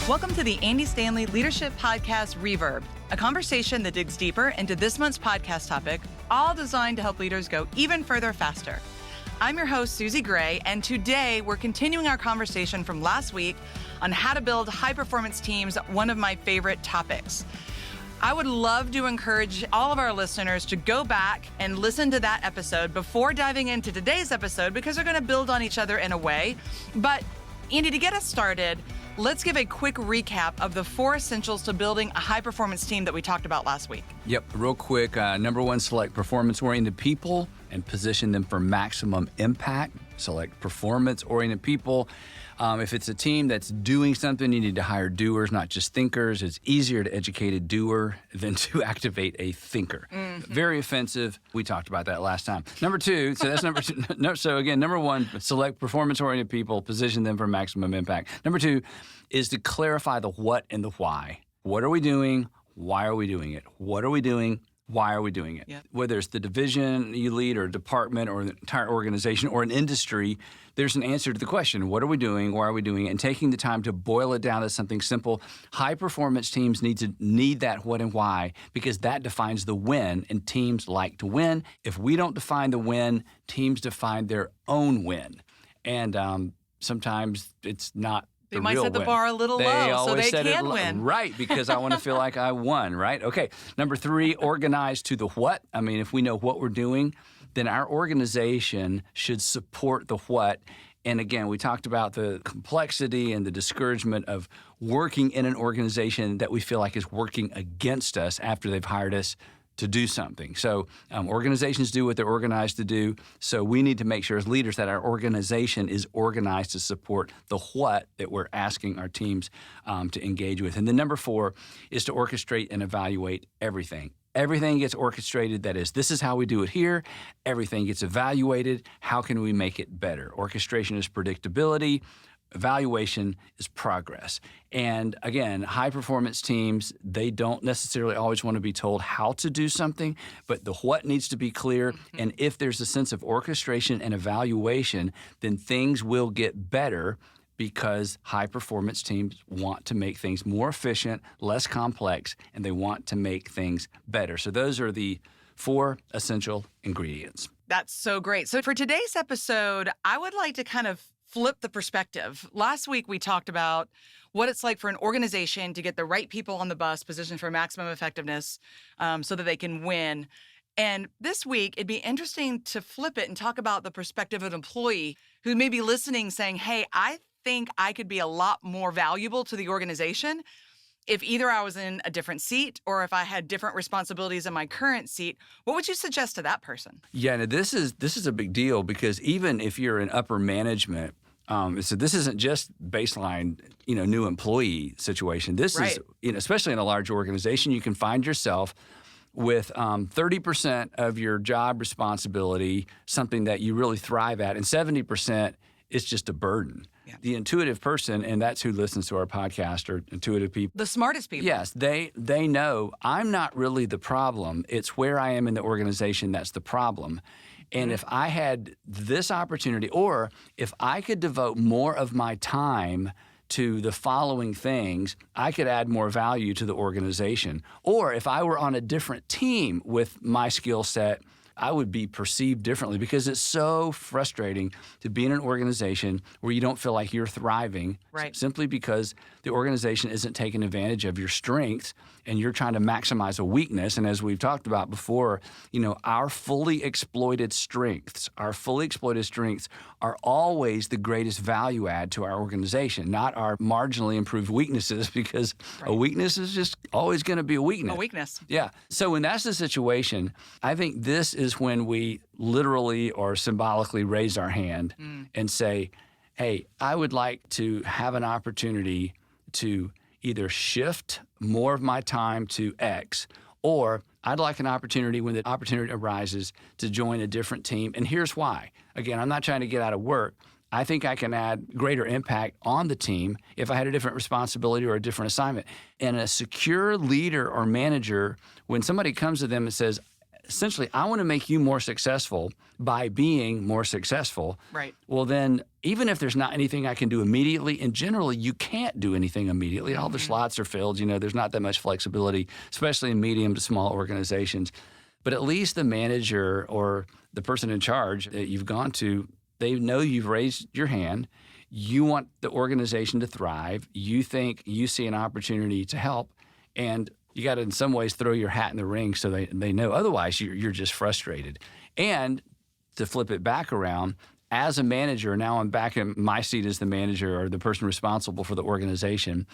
Welcome to the Andy Stanley Leadership Podcast Reverb, a conversation that digs deeper into this month's podcast topic, all designed to help leaders go even further faster. I'm your host, Susie Gray, and today we're continuing our conversation from last week on how to build high-performance teams, one of my favorite topics. I would love to encourage all of our listeners to go back and listen to that episode before diving into today's episode because they're going to build on each other in a way. But Andy, to get us started, let's give a quick recap of the 4 essentials to building a high-performance team that we talked about last week. Yep, real quick. Number 1, select performance-oriented people and position them for maximum impact. Select performance-oriented people. If it's a team that's doing something, you need to hire doers, not just thinkers. It's easier to educate a doer than to activate a thinker. Mm-hmm. Very offensive. We talked about that last time. Number 2, so that's number 2. No, so again, number 1, select performance-oriented people, position them for maximum impact. Number 2 is to clarify the what and the why. What are we doing? Why are we doing it? What are we doing? Why are we doing it? Yep. Whether it's the division you lead or a department or an entire organization or an industry, there's an answer to the question, what are we doing? Why are we doing it? And taking the time to boil it down to something simple. High-performance teams need that what and why because that defines the win, and teams like to win. If we don't define the win, teams define their own win. And sometimes it's not They might set the bar a little low so they can win. Right, because I want to feel like I won, right? Okay, number 3, organize to the what. I mean, if we know what we're doing, then our organization should support the what. And again, we talked about the complexity and the discouragement of working in an organization that we feel like is working against us after they've hired us to do something. So organizations do what they're organized to do. So we need to make sure as leaders that our organization is organized to support the what that we're asking our teams to engage with. And then number 4 is to orchestrate and evaluate everything. Everything gets orchestrated. That is, this is how we do it here. Everything gets evaluated. How can we make it better? Orchestration is predictability. Evaluation is progress. And again, high-performance teams, they don't necessarily always want to be told how to do something, but the what needs to be clear. Mm-hmm. And if there's a sense of orchestration and evaluation, then things will get better because high-performance teams want to make things more efficient, less complex, and they want to make things better. So those are the 4 essential ingredients. That's so great. So for today's episode, I would like to kind of flip the perspective. Last week, we talked about what it's like for an organization to get the right people on the bus positioned for maximum effectiveness so that they can win. And this week, it'd be interesting to flip it and talk about the perspective of an employee who may be listening saying, hey, I think I could be a lot more valuable to the organization if either I was in a different seat or if I had different responsibilities in my current seat. What would you suggest to that person? Yeah, now this is a big deal because even if you're in upper management, so this isn't just baseline, new employee situation. This right. is, especially in a large organization, you can find yourself with 30% of your job responsibility, something that you really thrive at, and 70% is just a burden. Yeah. The intuitive person, and that's who listens to our podcast, are intuitive people. The smartest people. Yes, they know I'm not really the problem. It's where I am in the organization that's the problem. And if I had this opportunity, or if I could devote more of my time to the following things, I could add more value to the organization. Or if I were on a different team with my skill set, I would be perceived differently because it's so frustrating to be in an organization where you don't feel like you're thriving simply because the organization isn't taking advantage of your strengths and you're trying to maximize a weakness. And as we've talked about before, our fully exploited strengths are always the greatest value add to our organization, not our marginally improved weaknesses, because a weakness is just always going to be a weakness. A weakness. Yeah. So when that's the situation, I think this is when we literally or symbolically raise our hand and say, hey, I would like to have an opportunity to either shift more of my time to X, or I'd like an opportunity when the opportunity arises to join a different team. And here's why. Again, I'm not trying to get out of work. I think I can add greater impact on the team if I had a different responsibility or a different assignment. And a secure leader or manager, when somebody comes to them and says, essentially, I want to make you more successful by being more successful. Right. Well, then, even if there's not anything I can do immediately, and generally you can't do anything immediately, all the slots are filled, there's not that much flexibility, especially in medium to small organizations. But at least the manager or the person in charge that you've gone to, they know you've raised your hand. You want the organization to thrive. You think you see an opportunity to help, and you got to, in some ways, throw your hat in the ring so they know. Otherwise, you're just frustrated. And to flip it back around, as a manager, now I'm back in my seat as the manager or the person responsible for the organization,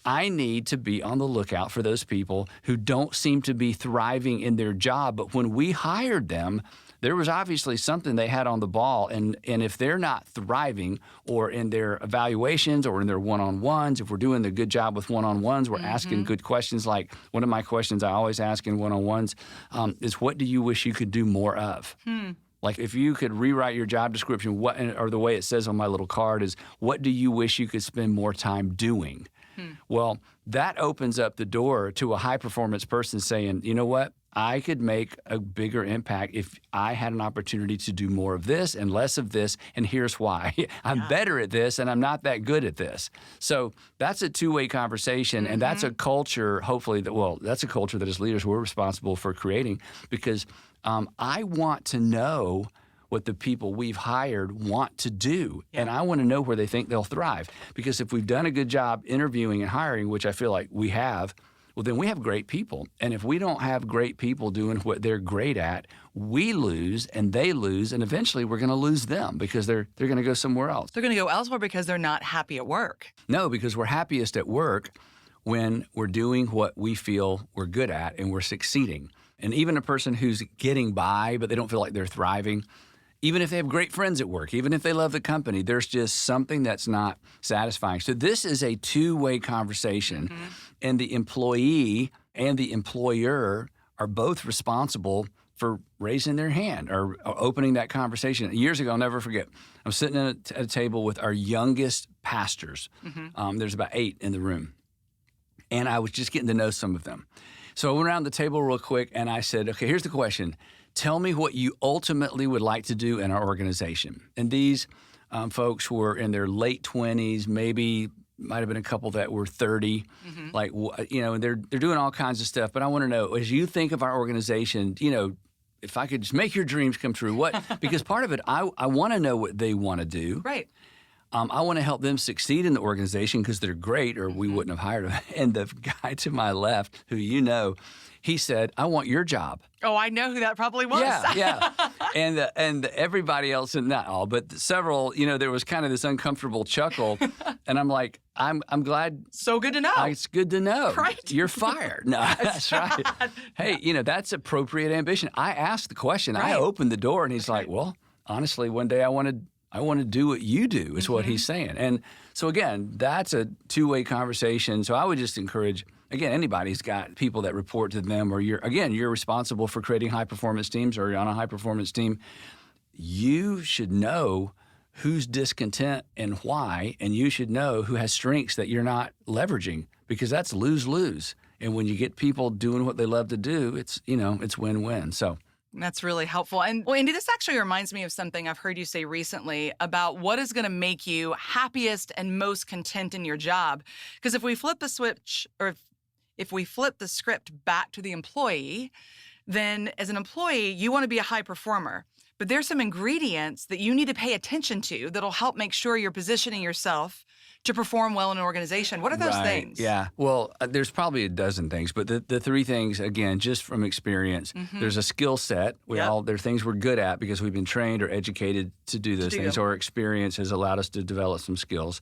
I need to be on the lookout for those people who don't seem to be thriving in their job. But when we hired them, there was obviously something they had on the ball. And if they're not thriving or in their evaluations or in their one-on-ones, if we're doing the good job with one-on-ones, we're asking good questions. Like one of my questions I always ask in one-on-ones is, what do you wish you could do more of? Like if you could rewrite your job description, or the way it says on my little card is, what do you wish you could spend more time doing? Well, that opens up the door to a high-performance person saying, you know what? I could make a bigger impact if I had an opportunity to do more of this and less of this, and here's why. I'm better at this, and I'm not that good at this. So that's a two-way conversation, and that's a culture, hopefully, that's a culture that as leaders we're responsible for creating, because I want to know what the people we've hired want to do. And I want to know where they think they'll thrive. Because if we've done a good job interviewing and hiring, which I feel like we have, well, then we have great people. And if we don't have great people doing what they're great at, we lose and they lose, and eventually we're going to lose them because they're going to go somewhere else. They're going to go elsewhere because they're not happy at work. No, because we're happiest at work when we're doing what we feel we're good at and we're succeeding. And even a person who's getting by, but they don't feel like they're thriving, even if they have great friends at work, even if they love the company, there's just something that's not satisfying. So this is a two-way conversation, and the employee and the employer are both responsible for raising their hand or opening that conversation. Years ago, I'll never forget, I'm sitting at a table with our youngest pastors. There's about 8 in the room, and I was just getting to know some of them. So I went around the table real quick, and I said, okay, here's the question. Tell me what you ultimately would like to do in our organization. And these folks were in their late 20s, maybe might have been a couple that were 30. Like, and they're doing all kinds of stuff. But I want to know, as you think of our organization, if I could just make your dreams come true, what? Because part of it, I want to know what they want to do. Right. I want to help them succeed in the organization because they're great, or we wouldn't have hired them. And the guy to my left, who he said, I want your job. Oh, I know who that probably was. Yeah. And everybody else, and not all, but several, there was kind of this uncomfortable chuckle. And I'm like, I'm glad. So good to know. It's good to know. Right. You're fired. No, that's right. Hey, that's appropriate ambition. I asked the question. Right. I opened the door, and he's like, well, honestly, one day I want to do what you do, is what he's saying. And so, again, that's a two-way conversation. So I would just encourage, again, anybody's got people that report to them, or you're responsible for creating high-performance teams, or you're on a high-performance team. You should know who's discontent and why, and you should know who has strengths that you're not leveraging, because that's lose-lose. And when you get people doing what they love to do, it's win-win. So that's really helpful. And well, Andy, this actually reminds me of something I've heard you say recently about what is going to make you happiest and most content in your job. Because if we flip the switch, or if we flip the script back to the employee, then as an employee, you want to be a high performer. But there's some ingredients that you need to pay attention to that'll help make sure you're positioning yourself to perform well in an organization. What are those things? Yeah. Well, there's probably a dozen things, but the 3 things, again, just from experience, there's a skill set. There are things we're good at because we've been trained or educated to do those things, or experience has allowed us to develop some skills.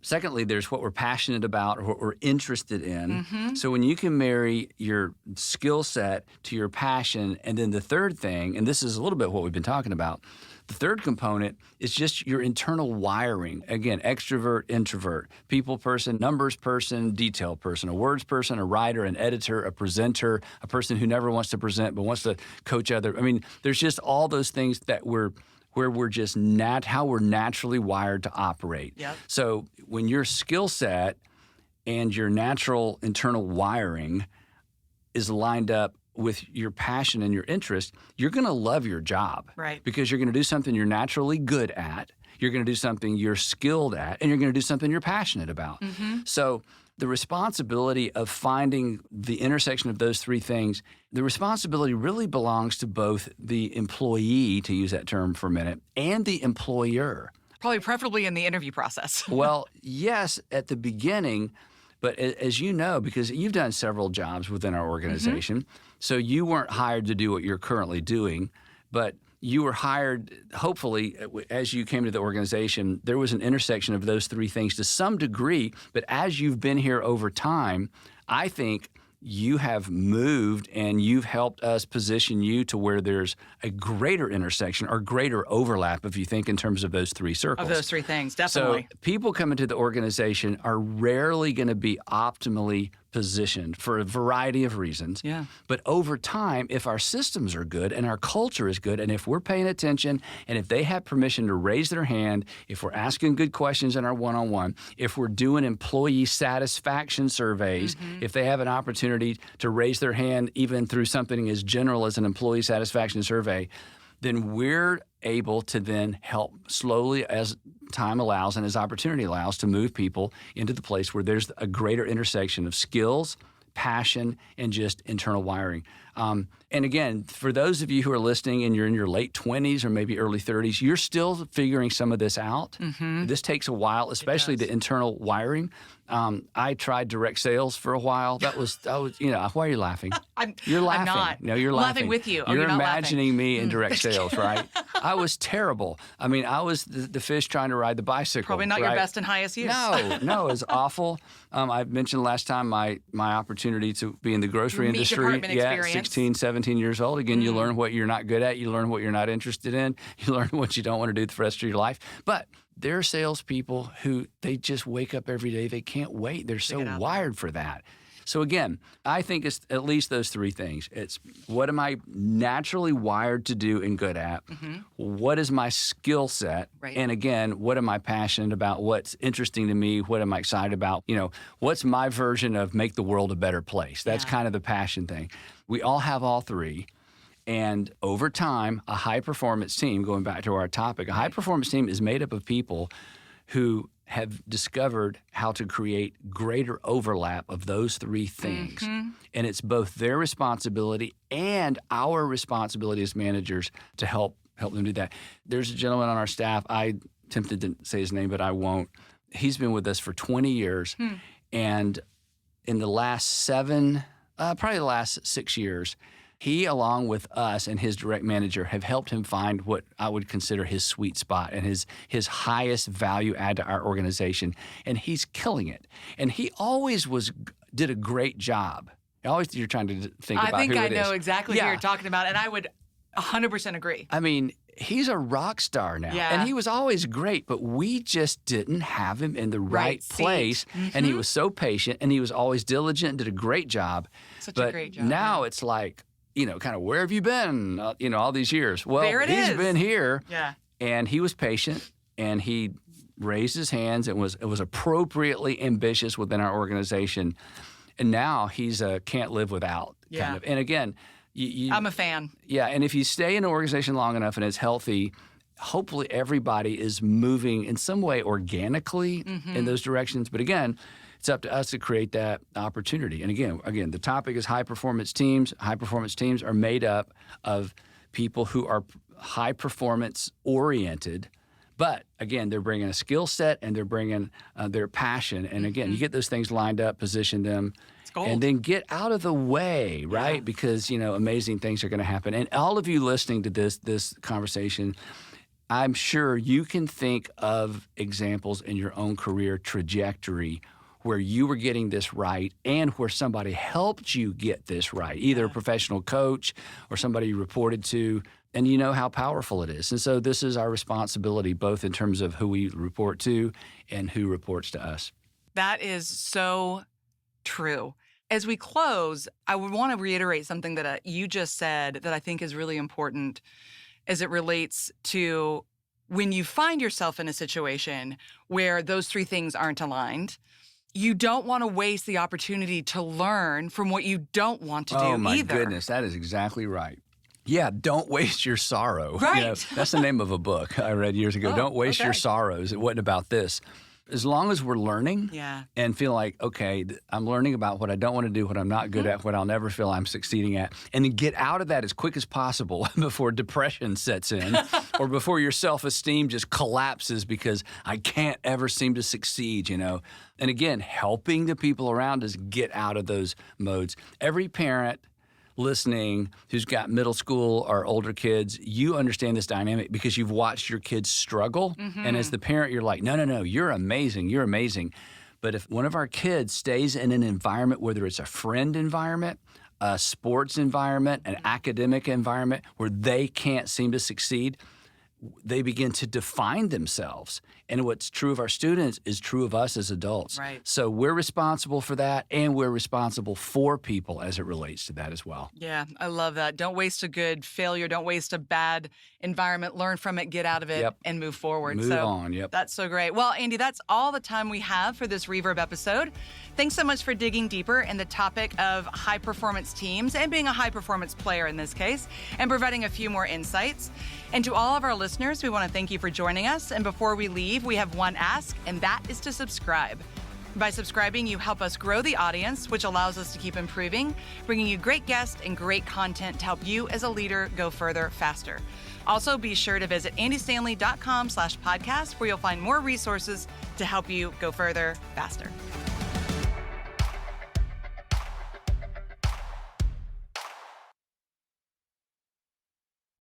Secondly, there's what we're passionate about or what we're interested in. So when you can marry your skill set to your passion, and then the third thing, and this is a little bit what we've been talking about, the third component is just your internal wiring. Again, extrovert, introvert, people person, numbers person, detail person, a words person, a writer, an editor, a presenter, a person who never wants to present but wants to coach other. I mean, there's just all those things that where we're just how we're naturally wired to operate. Yep. So when your skill set and your natural internal wiring is lined up with your passion and your interest, you're going to love your job. Right. Because you're going to do something you're naturally good at, you're going to do something you're skilled at, and you're going to do something you're passionate about. So the responsibility of finding the intersection of those three things, the responsibility really belongs to both the employee, to use that term for a minute, and the employer. Probably preferably in the interview process. Well, yes, at the beginning, but as you know, because you've done several jobs within our organization, so you weren't hired to do what you're currently doing, but you were hired, hopefully, as you came to the organization, there was an intersection of those three things to some degree, but as you've been here over time, I think you have moved and you've helped us position you to where there's a greater intersection or greater overlap, if you think in terms of those three circles. Of those three things, definitely. So people coming to the organization are rarely going to be optimally positioned for a variety of reasons. Yeah. But over time, if our systems are good and our culture is good, and if we're paying attention, and if they have permission to raise their hand, if we're asking good questions in our one-on-one, if we're doing employee satisfaction surveys, if they have an opportunity to raise their hand even through something as general as an employee satisfaction survey, then we're able to then help slowly as time allows and as opportunity allows to move people into the place where there's a greater intersection of skills, passion, and just internal wiring. And again, for those of you who are listening and you're in your late 20s or maybe early 30s, you're still figuring some of this out. This takes a while, especially the internal wiring. I tried direct sales for a while. That was, why are you laughing? You're laughing. I'm not. No, you're I'm laughing. laughing with you. Oh, You're you're not imagining me in direct sales, right? I was terrible. I mean, I was the fish trying to ride the bicycle. Probably not right? your best and highest use. No, it's awful. I mentioned last time my opportunity to be in the grocery Meat industry. department experience. 16, 17 years old. Again, you learn what you're not good at. You learn what you're not interested in. You learn what you don't want to do the rest of your life. But there are salespeople who they just wake up every day. They can't wait. They're so wired for that. So again, I think it's at least those three things. It's what am I naturally wired to do and good at? What is my skill set? Right. And again, what am I passionate about? What's interesting to me? What am I excited about? What's my version of make the world a better place? That's kind of the passion thing. We all have all three. And over time, a high-performance team, going back to our topic, a high-performance team is made up of people who have discovered how to create greater overlap of those three things. And it's both their responsibility and our responsibility as managers to help them do that. There's a gentleman on our staff, I tempted to say his name, but I won't. He's been with us for 20 years. And in the last probably the last 6 years, he, along with us and his direct manager, have helped him find what I would consider his sweet spot and his highest value add to our organization. And he's killing it. And he always did a great job. Always you're trying to think about who it is. I think I know exactly who you're talking about, and I would 100% agree. I mean, he's a rock star now. Yeah. And he was always great, but we just didn't have him in the right place. And he was so patient, and he was always diligent and did a great job. Such a great job. Now it's like, kind of, where have you been, all these years? Well, he's been here. Yeah. And he was patient, and he raised his hands and was appropriately ambitious within our organization. And now he's a can't live without kind of. And again, I'm a fan. Yeah, and if you stay in an organization long enough and it's healthy, hopefully everybody is moving in some way organically in those directions. But again, it's up to us to create that opportunity. And again, the topic is high-performance teams. High-performance teams are made up of people who are high-performance oriented, but again, they're bringing a skill set and they're bringing their passion. And again, you get those things lined up, position them, and then get out of the way, right? Yeah. Because, amazing things are going to happen. And all of you listening to this conversation, I'm sure you can think of examples in your own career trajectory where you were getting this right and where somebody helped you get this right, either a professional coach or somebody you reported to, and you know how powerful it is. And so this is our responsibility, both in terms of who we report to and who reports to us. That is so true. As we close, I would want to reiterate something that you just said that I think is really important as it relates to when you find yourself in a situation where those three things aren't aligned. you don't want to waste the opportunity to learn from what you don't want to do Oh, my either. goodness. That is exactly right. Yeah, don't waste your sorrow. Right. That's the name of a book I read years ago. Oh, Don't waste your okay. sorrows. It wasn't about this. As long as we're learning Yeah. and feel like, okay, I'm learning about what I don't want to do, what I'm not good at, what I'll never feel I'm succeeding at, and then get out of that as quick as possible before depression sets in or before your self-esteem just collapses because I can't ever seem to succeed, And again, helping the people around us get out of those modes. Every parent listening who's got middle school or older kids, you understand this dynamic because you've watched your kids struggle. And as the parent, you're like, no, you're amazing. You're amazing. But if one of our kids stays in an environment, whether it's a friend environment, a sports environment, an academic environment where they can't seem to succeed, they begin to define themselves. And what's true of our students is true of us as adults. Right. So we're responsible for that, and we're responsible for people as it relates to that as well. Yeah, I love that. Don't waste a good failure. Don't waste a bad environment. Learn from it, get out of it, Yep. and move forward. Move on, yep. That's so great. Well, Andy, that's all the time we have for this Reverb episode. Thanks so much for digging deeper in the topic of high-performance teams and being a high-performance player in this case, and providing a few more insights. And to all of our listeners, we want to thank you for joining us. And before we leave, we have one ask, and that is to subscribe. By subscribing, you help us grow the audience, which allows us to keep improving, bringing you great guests and great content to help you as a leader go further faster. Also, be sure to visit andystanley.com/podcast, where you'll find more resources to help you go further faster.